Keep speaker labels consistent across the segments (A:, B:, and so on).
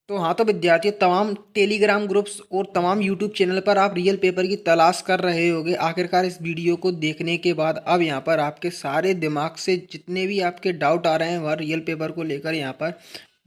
A: तो हाँ, तो विद्यार्थियों, तमाम टेलीग्राम ग्रुप्स और तमाम यूट्यूब चैनल पर आप रियल पेपर की तलाश कर रहे होगे। आखिरकार इस वीडियो को देखने के बाद अब यहाँ पर आपके सारे दिमाग से जितने भी आपके डाउट आ रहे हैं वह रियल पेपर को लेकर यहाँ पर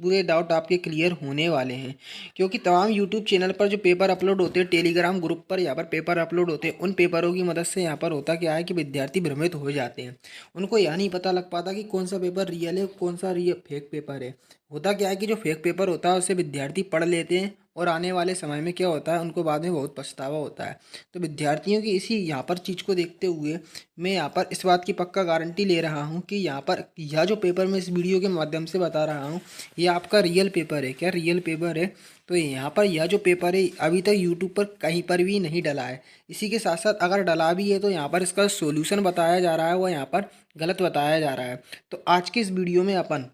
A: पूरे डाउट आपके क्लियर होने वाले हैं। क्योंकि तमाम यूट्यूब चैनल पर जो पेपर अपलोड होते हैं, टेलीग्राम ग्रुप पर यहाँ पर पेपर अपलोड होते हैं, उन पेपरों की मदद से यहाँ पर होता क्या है कि विद्यार्थी भ्रमित हो जाते हैं। उनको यह नहीं पता लग पाता कि कौन सा पेपर रियल है, कौन सा रियल फेक पेपर है। होता क्या है कि जो फेक पेपर होता है उसे विद्यार्थी पढ़ लेते हैं और आने वाले समय में क्या होता है, उनको बाद में बहुत पछतावा होता है। तो विद्यार्थियों की इसी यहाँ पर चीज़ को देखते हुए मैं यहाँ पर इस बात की पक्का गारंटी ले रहा हूँ कि यहाँ पर यह जो पेपर मैं इस वीडियो के माध्यम से बता रहा हूँ, ये आपका रियल पेपर है। क्या रियल पेपर है? तो यहाँ पर यह जो पेपर है अभी तक यूट्यूब पर कहीं पर भी नहीं डला है। इसी के साथ साथ अगर डला भी है तो यहाँ पर इसका सोल्यूशन बताया जा रहा है, वो यहाँ पर गलत बताया जा रहा है। तो आज की इस वीडियो में अपन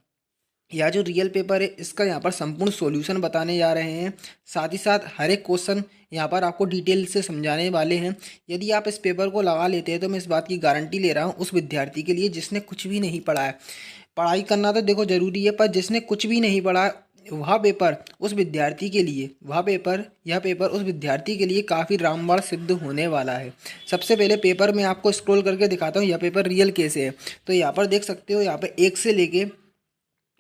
A: या जो रियल पेपर है इसका यहाँ पर संपूर्ण सॉल्यूशन बताने जा रहे हैं। साथ ही साथ हर एक क्वेश्चन यहाँ पर आपको डिटेल से समझाने वाले हैं। यदि आप इस पेपर को लगा लेते हैं तो मैं इस बात की गारंटी ले रहा हूँ उस विद्यार्थी के लिए जिसने कुछ भी नहीं पढ़ा है। पढ़ाई करना तो देखो ज़रूरी है, पर जिसने कुछ भी नहीं पढ़ा है, वह पेपर उस विद्यार्थी के लिए यह पेपर उस विद्यार्थी के लिए काफ़ी रामबाण सिद्ध होने वाला है। सबसे पहले पेपर में आपको स्क्रॉल करके दिखाता हूँ यह पेपर रियल कैसे है। तो यहाँ पर देख सकते हो, यहाँ पर एक से लेके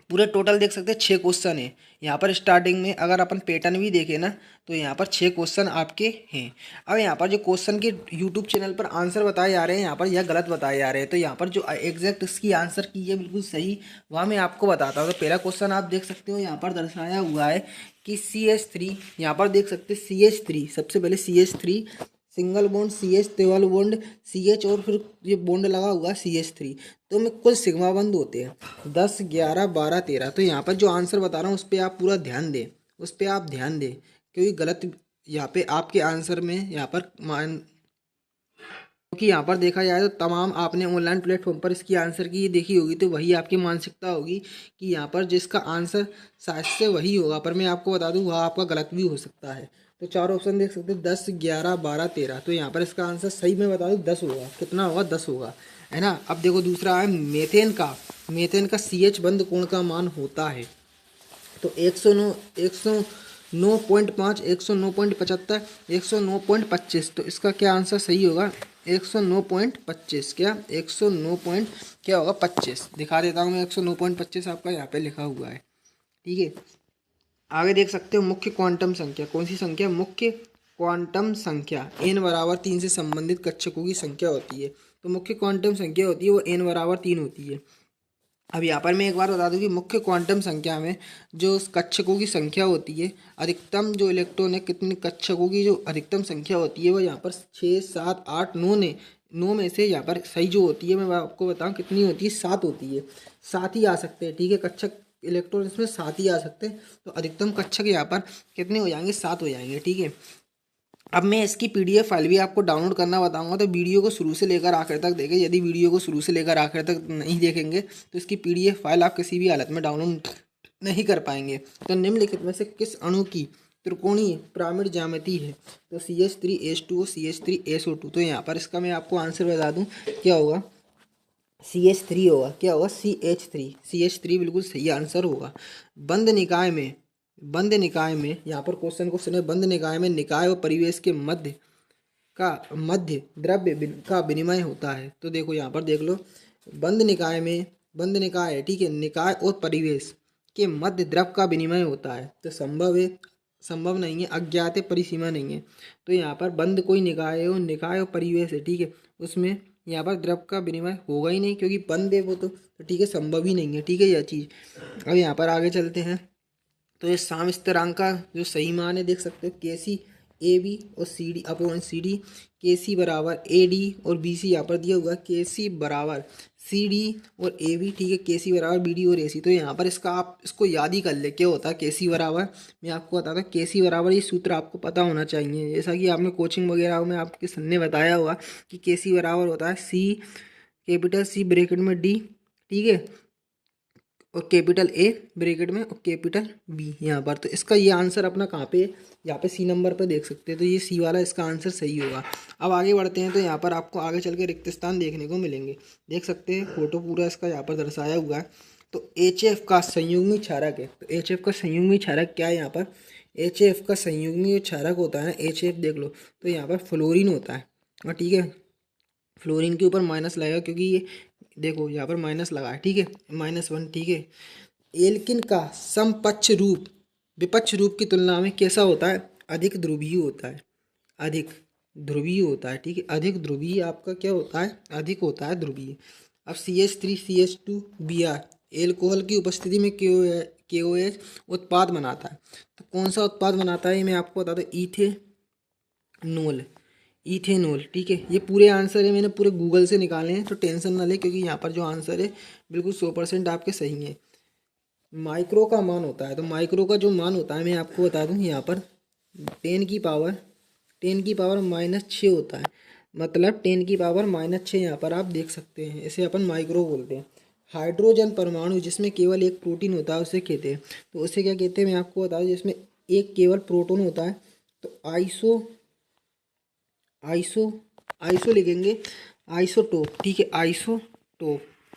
A: पूरे टोटल देख सकते हैं 6 क्वेश्चन है। यहाँ पर स्टार्टिंग में अगर अपन पैटर्न भी देखें ना, तो यहाँ पर 6 क्वेश्चन आपके हैं। अब यहाँ पर जो क्वेश्चन के यूट्यूब चैनल पर आंसर बताए जा रहे हैं, यहाँ पर यह गलत बताए जा रहे हैं। तो यहाँ पर जो एग्जैक्ट इसकी आंसर की है बिल्कुल सही, वह मैं आपको बताता हूँ। तो पहला क्वेश्चन आप देख सकते हो, यहाँ पर दर्शाया हुआ है कि CH3, यहाँ पर देख सकते हैं CH3, सबसे पहले CH3 single bond, CH triple bond, CH और फिर ये बॉन्ड लगा हुआ CH3। तो में कुल सिग्मा बंद होते हैं 10, 11, 12, 13। तो यहाँ पर जो आंसर बता रहा हूँ उस पर आप पूरा ध्यान दें, उस पर आप ध्यान दें, क्योंकि गलत यहाँ पे आपके आंसर में यहाँ पर मान, क्योंकि यहाँ पर देखा जाए तो तमाम आपने ऑनलाइन प्लेटफॉर्म पर इसकी आंसर की देखी होगी, तो वही आपकी मानसिकता होगी कि यहाँ पर जिसका आंसर शायद से वही होगा, पर मैं आपको बता दूँ वह आपका गलत भी हो सकता है। तो 4 ऑप्शन देख सकते हैं 10, 11, 12, 13। तो यहाँ पर इसका आंसर सही मैं बता दूँ 10 होगा। कितना होगा? 10 होगा, है ना। अब देखो दूसरा है मेथेन का CH बंद कोण का मान होता है तो 109, 109.5, 109.75, 109.25। तो इसका क्या आंसर सही होगा? 109.25। क्या? 109 पॉइंट क्या होगा? 25। दिखा देता हूँ मैं, 109.25 आपका यहाँ पे लिखा हुआ है। ठीक है, आगे देख सकते हो मुख्य क्वांटम संख्या। कौन सी संख्या? मुख्य क्वांटम संख्या n=3 से संबंधित कक्षकों की संख्या होती है। तो मुख्य क्वांटम संख्या होती है वो n=3 होती है। अब यहाँ पर मैं एक बार बता दूं कि मुख्य क्वांटम संख्या में जो उस कक्षकों की संख्या होती है, अधिकतम जो इलेक्ट्रॉन है, कितने कक्षकों की जो अधिकतम संख्या होती है वो यहाँ पर 6, 7, 8, 9 ने 9 में से यहाँ पर सही जो होती है मैं आपको बताऊं कितनी होती है? 7 होती है। 7 ही आ सकते हैं, ठीक है। कक्षक इलेक्ट्रॉन इसमें 7 ही आ सकते हैं। तो अधिकतम कक्षक यहाँ पर कितने हो जाएंगे? 7 हो जाएंगे, ठीक है। अब मैं इसकी PDF फाइल भी आपको डाउनलोड करना बताऊंगा, तो वीडियो को शुरू से लेकर आखिर तक देखें। यदि वीडियो को शुरू से लेकर आखिर तक नहीं देखेंगे तो इसकी PDF फाइल आप किसी भी हालत में डाउनलोड नहीं कर पाएंगे। तो निम्नलिखित में से किस अणु की त्रिकोणीय पिरामिड ज्यामिति है? तो CH3H2O, CH3SO2। तो यहाँ पर इसका मैं आपको आंसर बता दूँ, क्या होगा? CH3 होगा। क्या होगा? CH3 बिल्कुल सही आंसर होगा। बंद निकाय में यहाँ पर क्वेश्चन को सुने। बंद निकाय में निकाय और परिवेश के मध्य द्रव्य का विनिमय होता है। तो देखो यहाँ पर देख लो, बंद निकाय है, ठीक है। निकाय और परिवेश के मध्य द्रव्य का विनिमय होता है। तो संभव है? संभव नहीं है। अज्ञात है, परिसीमा नहीं है। तो यहाँ पर बंद कोई निकाय है और निकाय और परिवेश है, ठीक है। उसमें यहाँ पर द्रव्य का विनिमय होगा ही नहीं, क्योंकि बंद है वो, तो ठीक है, संभव ही नहीं है, ठीक है, यह चीज़। अब यहाँ पर आगे चलते हैं। तो ये साम स्थिरांक का जो सही मान है देख सकते हो, KC AB और CD/CD। KC बराबर AD और BC यहाँ पर दिया हुआ है। KC बराबर CD और AB, ठीक है। KC बराबर BD और AC। तो यहाँ पर इसका आप इसको याद ही कर ले, क्या होता है KC बराबर। मैं आपको बताता हूँ KC बराबर, ये सूत्र आपको पता होना चाहिए, जैसा कि आपने कोचिंग वगैरह में आपके सर ने बताया हुआ कि KC बराबर होता है C, कैपिटल C ब्रैकेट में D, ठीक है, और कैपिटल A ब्रैकेट में और कैपिटल B यहाँ पर। तो इसका ये आंसर अपना कहाँ पे है? यहाँ पे C नंबर पे देख सकते हैं। तो ये C वाला इसका आंसर सही होगा। अब आगे बढ़ते हैं। तो यहाँ पर आपको आगे चल के रिक्त स्थान देखने को मिलेंगे। देख सकते हैं फोटो पूरा इसका यहाँ पर दर्शाया हुआ है। तो HF का संयुग्मी क्षारक है। तो HF का संयुग्मी क्षारक क्या है यहाँ पर? HF का संयुग्मी क्षारक होता है ना, HF देख लो, तो यहाँ पर फ्लोरीन होता है। और ठीक है, फ्लोरीन के ऊपर माइनस लगेगा क्योंकि ये देखो यहाँ पर माइनस लगा है, ठीक है, -1, ठीक है। एल्किन का समपक्ष रूप विपक्ष रूप की तुलना में कैसा होता है? अधिक ध्रुवीय होता है, अधिक ध्रुवीय होता है, ठीक है। अधिक ध्रुवीय आपका क्या होता है? अधिक होता है ध्रुवीय। अब CH3CH2Br एल्कोहल की उपस्थिति में KOH उत्पाद बनाता है। तो कौन सा उत्पाद बनाता है ये मैं आपको बता दूं, इथेनॉल, इथेनॉल, ठीक है। ये पूरे आंसर है, मैंने पूरे गूगल से निकाले हैं, तो टेंशन ना ले, क्योंकि यहाँ पर जो आंसर है बिल्कुल 100% आपके सही है। माइक्रो का मान होता है, तो माइक्रो का जो मान होता है मैं आपको बता दूं, यहाँ पर 10 की पावर -6 होता है, मतलब 10 की पावर -6 यहाँ पर आप देख सकते हैं, इसे अपन माइक्रो बोलते हैं। हाइड्रोजन परमाणु जिसमें केवल एक प्रोटीन होता है उसे कहते हैं, तो उसे क्या कहते हैं मैं आपको बता दूं, जिसमें एक केवल प्रोटॉन होता है, तो आइसो आइसो आइसो लिखेंगे, आइसोटोप, ठीक है,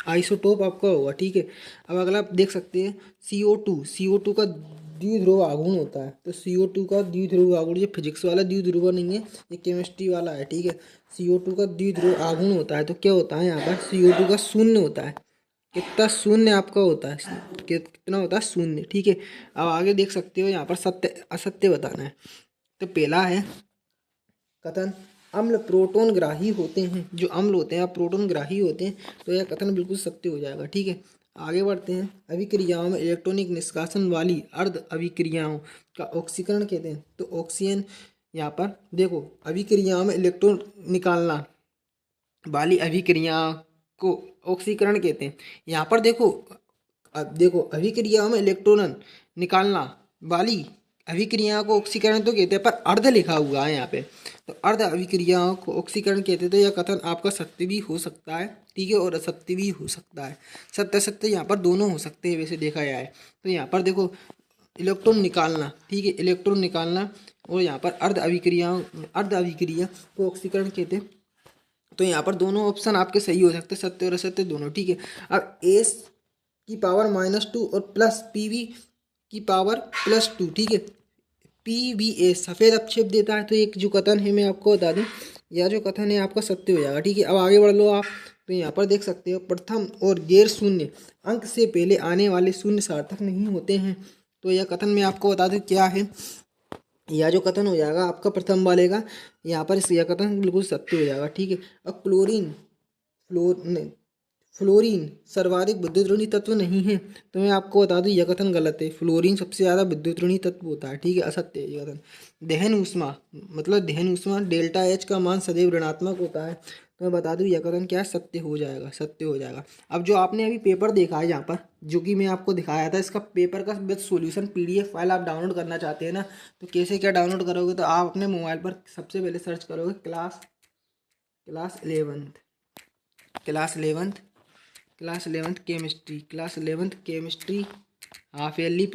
A: आइसोटोप आपका होगा, ठीक है। अब अगला आप देख सकते हैं CO2 का द्विध्रुव आघूर्ण होता है। तो CO2 का द्विध्रुव आघूर्ण, ये फिजिक्स वाला द्विध्रुव नहीं है, ये केमिस्ट्री वाला है, ठीक है। CO2 का द्विध्रुव आघूर्ण होता है, तो क्या होता है यहाँ पर? CO2 का शून्य होता है। कितना? शून्य आपका होता है, कितना होता है? शून्य, ठीक है। अब आगे देख सकते हो यहाँ पर सत्य असत्य बताना है। तो पहला है कथन, अम्ल प्रोटोन ग्राही होते हैं, जो अम्ल होते हैं आप प्रोटोन ग्राही होते हैं, तो यह कथन बिल्कुल सत्य हो जाएगा, ठीक है। आगे बढ़ते हैं, अभिक्रियाओं में इलेक्ट्रॉनिक निष्कासन वाली अर्ध अभिक्रियाओं का ऑक्सीकरण कहते हैं। तो ऑक्सीजन, यहाँ पर देखो, अभिक्रियाओं में इलेक्ट्रॉन निकालना वाली अभिक्रियाओं को ऑक्सीकरण कहते हैं। यहाँ पर देखो, अब देखो, अभिक्रियाओं में इलेक्ट्रॉन निकालना वाली अभिक्रियाओं को ऑक्सीकरण तो कहते हैं, पर अर्ध लिखा हुआ है यहाँ पे, तो अर्ध अभिक्रियाओं को ऑक्सीकरण कहते हैं। तो यह कथन आपका सत्य भी हो सकता है, ठीक है, और असत्य भी हो सकता है। सत्य सत्य यहाँ पर दोनों हो सकते हैं वैसे देखा जाए। तो यहाँ पर देखो, इलेक्ट्रॉन निकालना, ठीक है, इलेक्ट्रॉन निकालना, और यहाँ पर अर्ध अभिक्रिया को ऑक्सीकरण कहते हैं। तो यहाँ पर दोनों ऑप्शन आपके सही हो सकते हैं, सत्य और असत्य दोनों, ठीक है। अब S की पावर -2 और प्लस PV की पावर +2, ठीक है। PVA सफ़ेद अपक्षेप देता है, तो एक जो कथन है मैं आपको बता दूं, यह जो कथन है आपका सत्य हो जाएगा, ठीक है। अब आगे बढ़ लो आप, तो यहाँ पर देख सकते हो, प्रथम और गैर शून्य अंक से पहले आने वाले शून्य सार्थक नहीं होते हैं। तो यह कथन मैं आपको बता दूं क्या है, यह जो कथन हो जाएगा आपका प्रथम वाले का, यहाँ पर यह कथन बिल्कुल सत्य हो जाएगा, ठीक है। अब फ्लोरीन सर्वाधिक विद्युत ऋणी तत्व नहीं है, तो मैं आपको बता दूं यह कथन गलत है। फ्लोरीन सबसे ज़्यादा विद्युत ऋणी तत्व होता है, ठीक है, असत्य है ये कथन। दहन ऊष्मा, मतलब दहन ऊष्मा ΔH का मान सदैव ऋणात्मक होता है, तो मैं बता दूं यह कथन क्या है? सत्य हो जाएगा, सत्य हो जाएगा। अब जो आपने अभी पेपर देखा है यहाँ पर, जो कि मैं आपको दिखाया था, इसका पेपर का विद सॉल्यूशन PDF फाइल आप डाउनलोड करना चाहते हैं ना, तो कैसे क्या डाउनलोड करोगे? तो आप अपने मोबाइल पर सबसे पहले सर्च करोगे class 11th chemistry class 11th chemistry half yearly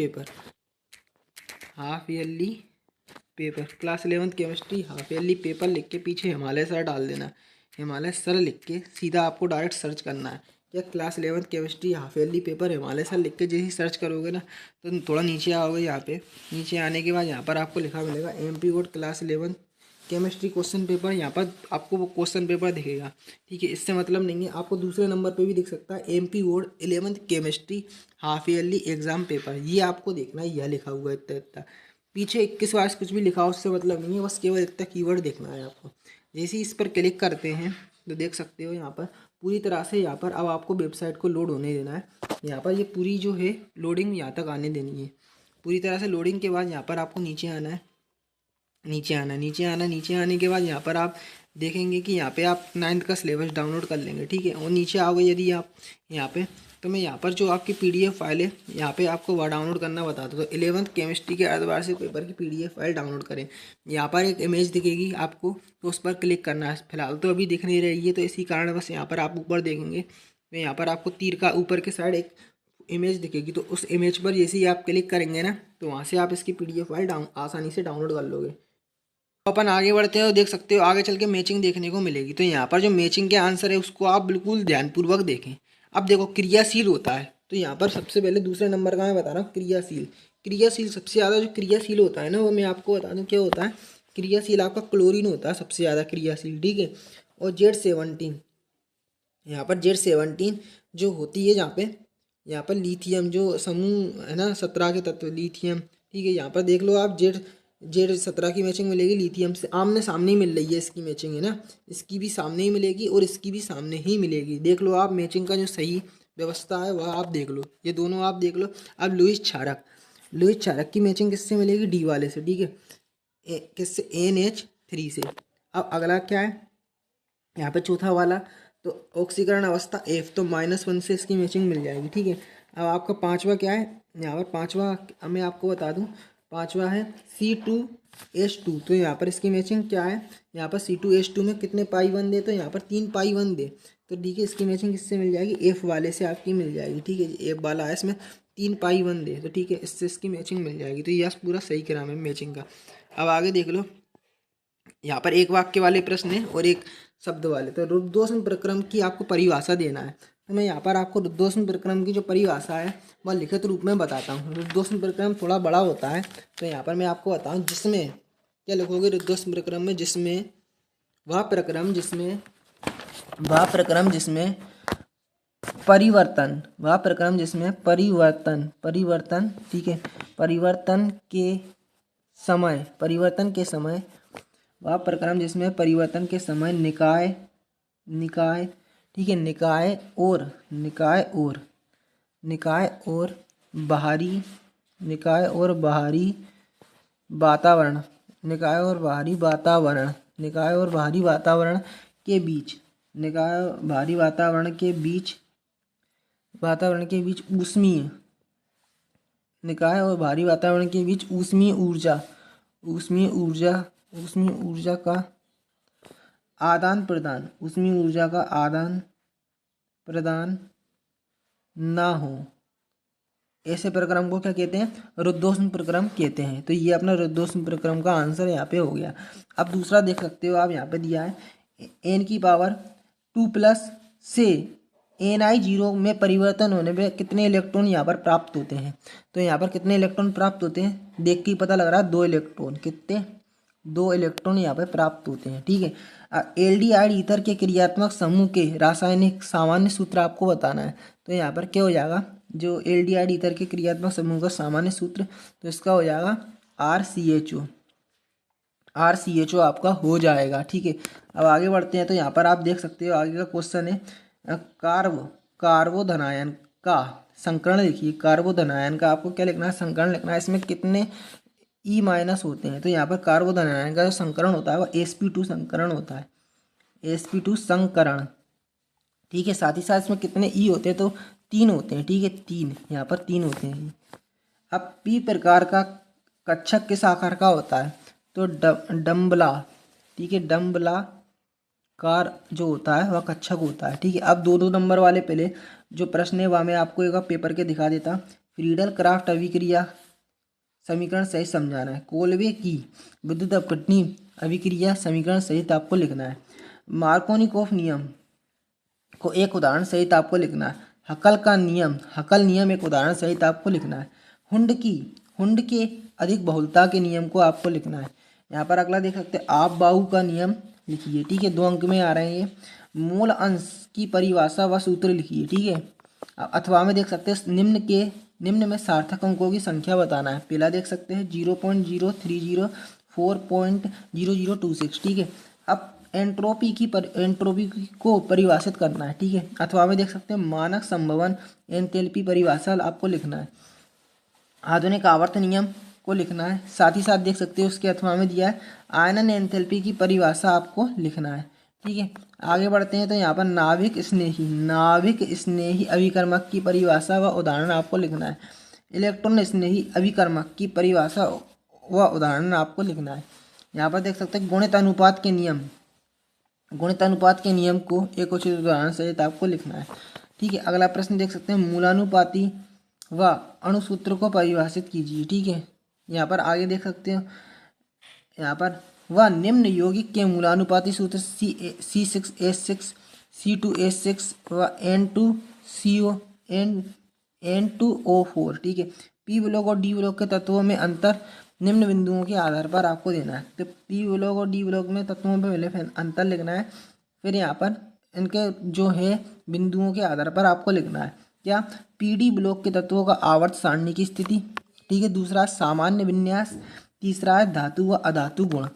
A: paper लिख के पीछे हिमालय सर डाल देना। हिमालय सर लिख के सीधा आपको डायरेक्ट सर्च करना है, या class 11th chemistry half yearly paper Himalaya sir लिख के जैसे ही सर्च करोगे ना, तो थोड़ा नीचे आओगे, यहाँ पे नीचे आने के बाद यहाँ पर आपको लिखा मिलेगा MP board class 11th chemistry question paper. यहाँ पर आपको वो क्वेश्चन पेपर दिखेगा, ठीक है। इससे मतलब नहीं है, आपको दूसरे नंबर पे भी दिख सकता है MP board 11th chemistry half yearly exam paper, ये आपको देखना है, यह लिखा हुआ है इतना इतना। पीछे 21 कुछ भी लिखा हो उससे मतलब नहीं है, बस केवल इतना कीवर्ड देखना है आपको। जैसे ही इस पर क्लिक करते हैं तो देख सकते हो यहाँ पर पूरी तरह से, यहाँ पर अब आपको वेबसाइट को लोड होने देना है। यहाँ पर ये पूरी जो है लोडिंग यहाँ तक आने देनी है पूरी तरह से। लोडिंग के बाद यहाँ पर आपको नीचे आना है, नीचे आने के बाद यहाँ पर आप देखेंगे कि यहाँ पे आप 9th का सिलेबस डाउनलोड कर लेंगे, ठीक है। और नीचे आओगे यदि आप यहाँ पे, तो मैं यहाँ पर जो आपकी PDF फाइल है यहाँ पे आपको वह डाउनलोड करना बता दूँ। तो 11th केमिस्ट्री के अर्धवार्षिक पेपर की PDF फाइल डाउनलोड करें। यहाँ पर एक इमेज दिखेगी आपको, तो उस पर क्लिक करना है। फिलहाल तो अभी दिख नहीं रही है, तो इसी कारण बस यहाँ पर आप ऊपर देखेंगे, तो यहाँ पर आपको तीर का ऊपर के साइड एक इमेज दिखेगी, तो उस इमेज पर जैसे ही आप क्लिक करेंगे ना, तो वहाँ से आप इसकी PDF फाइल आसानी से डाउनलोड कर लोगे। अपन आगे बढ़ते हैं और देख सकते हो आगे चल के मैचिंग देखने को मिलेगी। तो यहाँ पर जो मैचिंग के आंसर है उसको आप बिल्कुल ध्यानपूर्वक देखें। अब देखो, क्रियाशील होता है, तो यहाँ पर सबसे पहले दूसरे नंबर का मैं बता रहा हूँ क्रियाशील। क्रियाशील सबसे ज़्यादा जो क्रियाशील होता है ना, वो मैं आपको बता दूँ क्या होता है। क्रियाशील आपका क्लोरीन होता है सबसे ज़्यादा क्रियाशील, ठीक है। और Z17, यहाँ पर Z17 जो होती है, यहाँ पर लिथियम जो समूह है ना, 17 के तत्व लिथियम, ठीक है। यहाँ पर देख लो आप, Z17 की मैचिंग मिलेगी लिथियम से, आमने सामने ही मिल रही है इसकी मैचिंग, है ना। इसकी भी सामने ही मिलेगी और इसकी भी सामने ही मिलेगी। देख लो आप मैचिंग का जो सही व्यवस्था है वह आप देख लो, ये दोनों आप देख लो। अब लुईस क्षारक, लुईस क्षारक की मैचिंग किससे मिलेगी, डी वाले से, ठीक है। किससे, NH3 से। अब अगला क्या है यहाँ पे चौथा वाला, तो ऑक्सीकरण अवस्था F, तो -1 से इसकी मैचिंग मिल जाएगी, ठीक है। अब आपका पांचवा क्या है, यहाँ पर पांचवा अब मैं आपको बता दूँ, पांचवा है C2H2, तो यहाँ पर इसकी मैचिंग क्या है, यहाँ पर C2H2 में कितने पाई वन दे, तो यहाँ पर 3 पाई वन दे, तो ठीक है। इसकी मैचिंग किससे मिल जाएगी, F वाले से आपकी मिल जाएगी, ठीक है। F वाला है इसमें 3 पाई वन दे, तो ठीक है, इससे इसकी मैचिंग मिल जाएगी। तो यह पूरा सही क्रम है मैचिंग का। अब आगे देख लो, यहाँ पर एक वाक्य वाले प्रश्न है और एक शब्द वाले। तो रुद्धोष्म प्रक्रम की आपको परिभाषा देना है, तो मैं यहाँ पर आपको रुद्धोष्म प्रक्रम की जो परिभाषा है वह लिखित रूप में बताता हूँ। रुद्धोष्म प्रक्रम थोड़ा बड़ा होता है, तो यहाँ पर मैं आपको बताऊँ, जिसमें क्या लिखोगे रुद्धोष्म प्रक्रम में, जिसमें वह प्रक्रम जिसमें परिवर्तन, वह प्रक्रम जिसमें परिवर्तन, ठीक है, परिवर्तन के समय वह प्रक्रम जिसमें परिवर्तन के समय निकाय, ठीक है, निकाय और बाहरी वातावरण के बीच ऊष्मीय ऊर्जा का आदान प्रदान ना हो, ऐसे प्रक्रम को क्या कहते हैं, रुद्धोष्म प्रक्रम कहते हैं। तो ये अपना रुद्धोष्म प्रक्रम का आंसर यहाँ पे हो गया। अब दूसरा देख सकते हो आप, यहाँ पे दिया है N⁻2+ से Ni0 में परिवर्तन होने पे कितने इलेक्ट्रॉन यहाँ पर प्राप्त होते हैं। तो यहाँ पर कितने इलेक्ट्रॉन प्राप्त होते हैं, देख के ही पता लग रहा है, 2 इलेक्ट्रॉन। कितने, 2 इलेक्ट्रॉन यहाँ पे प्राप्त होते हैं, ठीक है। एल्डिहाइड ईथर के क्रियात्मक समूह के रासायनिक सामान्य सूत्र आपको बताना है। तो यहाँ पर क्या हो जाएगा, जो एल्डिहाइड ईथर के क्रियात्मक समूह का सामान्य सूत्र, तो इसका हो जाएगा RCHO आपका हो जाएगा, ठीक है। अब आगे बढ़ते हैं, तो यहाँ पर आप देख सकते हो आगे का क्वेश्चन है, कार्बोधनायन का संकरण लिखिए। कार्बोधनायन का आपको क्या लिखना है, संकरण लिखना है। इसमें कितने E- होते हैं, तो यहाँ पर कार्बोधनायन का जो संकरण होता है वह sp2 संकरण होता है, sp2 संकरण, ठीक है। साथ ही साथ इसमें कितने ई होते हैं, तो 3 होते हैं, ठीक है, 3, यहाँ पर 3 होते हैं। अब पी प्रकार का कक्षक किस आकार का होता है, तो डम्बला, ठीक है, डम्बलाकार जो होता है वह कक्षक होता है, ठीक है। अब 2-2 नंबर वाले पहले जो प्रश्न है वह मैं आपको एक पेपर के दिखा देता। फ्रीडल क्राफ्ट अभिक्रिया समीकरण सहित समझाना है। कोलबे की विद्युत अपघटनी अभिक्रिया समीकरण सहित आपको लिखना है। मार्कोनिकॉफ नियम को एक उदाहरण सहित आपको लिखना है। हकल नियम एक उदाहरण सहित आपको लिखना है। हुंड के अधिक बहुलता के नियम को आपको लिखना है। यहाँ पर अगला देख सकते हैं, आप बाहु का नियम लिखिए, ठीक है, 2 अंक में आ रहे हैं ये। मूल अंश की परिभाषा व सूत्र लिखिए, ठीक है। अथवा में देख सकते हैं, निम्न में सार्थक अंकों की संख्या बताना है। पहला देख सकते हैं 0.030 4.0026, ठीक है। अब एंट्रोपी को परिभाषित करना है, ठीक है। अथवा में देख सकते हैं मानक संभवन एंथैल्पी परिभाषा आपको लिखना है। आधुनिक आवर्त नियम को लिखना है। साथ ही साथ देख सकते हो उसके अथवा में दिया है आयनन एंथैल्पी की परिभाषा आपको लिखना है, ठीक है। आगे बढ़ते हैं, तो यहाँ पर नाभिक स्नेही अभिकर्मक की परिभाषा व उदाहरण आपको लिखना है। इलेक्ट्रॉन स्नेही अभिकर्मक की परिभाषा व उदाहरण आपको लिखना है। यहाँ पर देख सकते हैं गुणित अनुपात के नियम को एक उचित उदाहरण सहित आपको लिखना है, ठीक है। अगला प्रश्न देख सकते हैं, मूलानुपाती व अणुसूत्र को परिभाषित कीजिए, ठीक है। यहाँ पर आगे देख सकते हो, यहाँ पर वह निम्न यौगिक के मूलानुपाती सूत्र C6H6 C2H6 व N2CO N2O4, ठीक है। पी ब्लॉक और डी ब्लॉक के तत्वों में अंतर निम्न बिंदुओं के आधार पर आपको देना है। तो पी ब्लॉक और डी ब्लॉक में तत्वों पर पहले अंतर लिखना है, फिर यहाँ पर इनके जो है बिंदुओं के आधार पर आपको लिखना है क्या, पीडी ब्लॉक के तत्वों का आवर्त सारणी की स्थिति, ठीक है। दूसरा सामान्य विन्यास, तीसरा है धातु व अधातु गुण।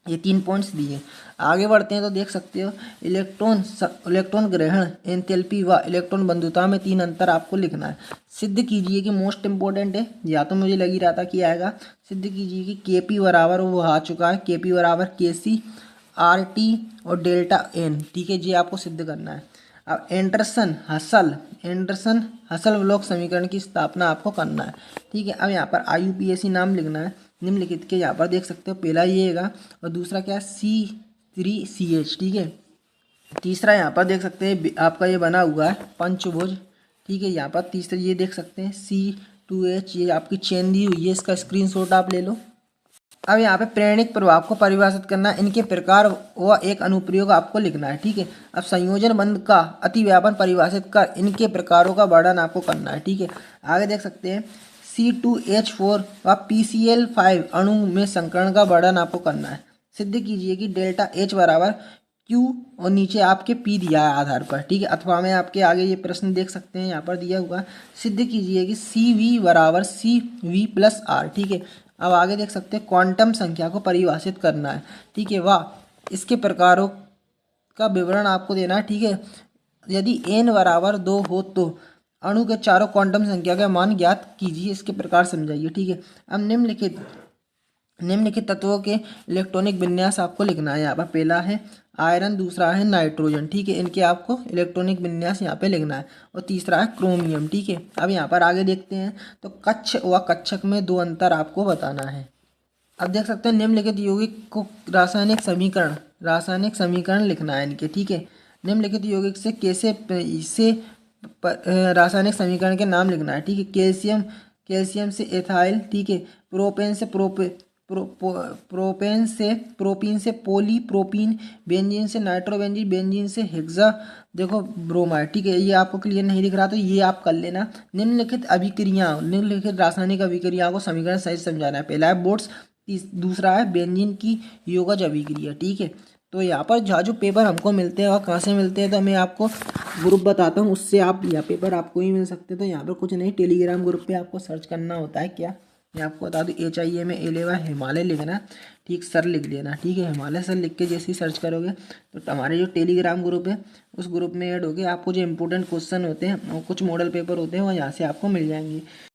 A: ये 3 पॉइंट्स दिए। आगे बढ़ते हैं तो देख सकते हो इलेक्ट्रॉन ग्रहण एंथैल्पी व इलेक्ट्रॉन बंधुता में 3 अंतर आपको लिखना है। सिद्ध कीजिए कि मोस्ट इंपॉर्टेंट है, या तो मुझे लग ही रहा था कि आएगा। सिद्ध कीजिए कि केपी बराबर, वो आ चुका है, केपी बराबर केसी आर टी और डेल्टा एन, ठीक है। ये आपको सिद्ध करना है। अब एंडरसन हसल ब्लॉक समीकरण की स्थापना आपको करना है, ठीक है। अब यहाँ पर IUPAC नाम लिखना है निम्नलिखित के, यहाँ पर देख सकते हो पहला ये है और दूसरा क्या है C3CH, ठीक है। तीसरा यहाँ पर देख सकते हैं आपका ये बना हुआ है पंचभुज, ठीक है। यहाँ पर तीसरा ये देख सकते हैं C2H, ये आपकी चेन दी हुई है, इसका स्क्रीनशॉट आप ले लो। अब यहाँ पे प्रेरणिक प्रभाव को परिभाषित करना है, इनके प्रकार व एक अनुप्रयोग आपको लिखना है, ठीक है। अब संयोजन बंध का अतिव्यापन परिभाषित कर इनके प्रकारों का वर्णन आपको करना है, ठीक है। आगे देख सकते हैं C2H4 व PCl5 अणु में संकरण का वर्णन आपको करना है। सिद्ध कीजिए कि डेल्टा H बराबर Q और नीचे आपके P दिया है आधार पर, ठीक है। अथवा में आपके आगे ये प्रश्न देख सकते हैं, यहाँ पर दिया हुआ सिद्ध कीजिए कि CV बराबर CV प्लस R, ठीक है। अब आगे देख सकते हैं क्वांटम संख्या को परिभाषित करना है, ठीक है। वाह, इसके प्रकारों का विवरण आपको देना है, ठीक है। यदि n बराबर 2 हो तो अणु के चारों क्वांटम संख्या का मान ज्ञात कीजिए, इसके प्रकार समझाइए, ठीक है। अब निम्नलिखित तत्वों के इलेक्ट्रॉनिक विन्यास आपको लिखना है। यहाँ पर पहला है आयरन, दूसरा है नाइट्रोजन, ठीक है। इनके आपको इलेक्ट्रॉनिक विन्यास यहाँ पे लिखना है और तीसरा है क्रोमियम, ठीक है। अब यहाँ पर आगे देखते हैं तो कक्ष व कक्षक में 2 अंतर आपको बताना है। अब देख सकते हैं निम्नलिखित यौगिक को रासायनिक समीकरण लिखना है इनके, ठीक है। निम्नलिखित यौगिक से कैसे इसे रासायनिक समीकरण के नाम लिखना है, ठीक है। कैल्शियम से एथाइल, ठीक है। प्रोपेन से प्रोपीन से पॉलीप्रोपीन, बेंजीन से नाइट्रोबेंजीन, बेंजीन से हेक्सा देखो ब्रोमाइड, ठीक है। ये आपको क्लियर नहीं दिख रहा तो ये आप कर लेना। निम्नलिखित रासायनिक अभिक्रियाओं को समीकरण सही समझाना है। पहला है बोट्स, दूसरा है बेंजीन की योगज अभिक्रिया, ठीक है। तो यहाँ पर जो पेपर हमको मिलते हैं और कहाँ से मिलते हैं तो मैं आपको ग्रुप बताता हूँ, उससे आप यह पेपर आपको ही मिल सकते हैं। तो यहाँ पर कुछ नहीं, टेलीग्राम ग्रुप पे आपको सर्च करना होता है। क्या मैं आपको बता दूँ, HIA में A11 हिमालय लिखना, ठीक, सर लिख लेना, ठीक है। हिमालय सर लिख के जैसे ही सर्च करोगे तो हमारे जो टेलीग्राम ग्रुप है उस ग्रुप में ऐड होके आपको जो इंपॉर्टेंट क्वेश्चन होते हैं और कुछ मॉडल पेपर होते हैं वो यहाँ से आपको मिल जाएंगे।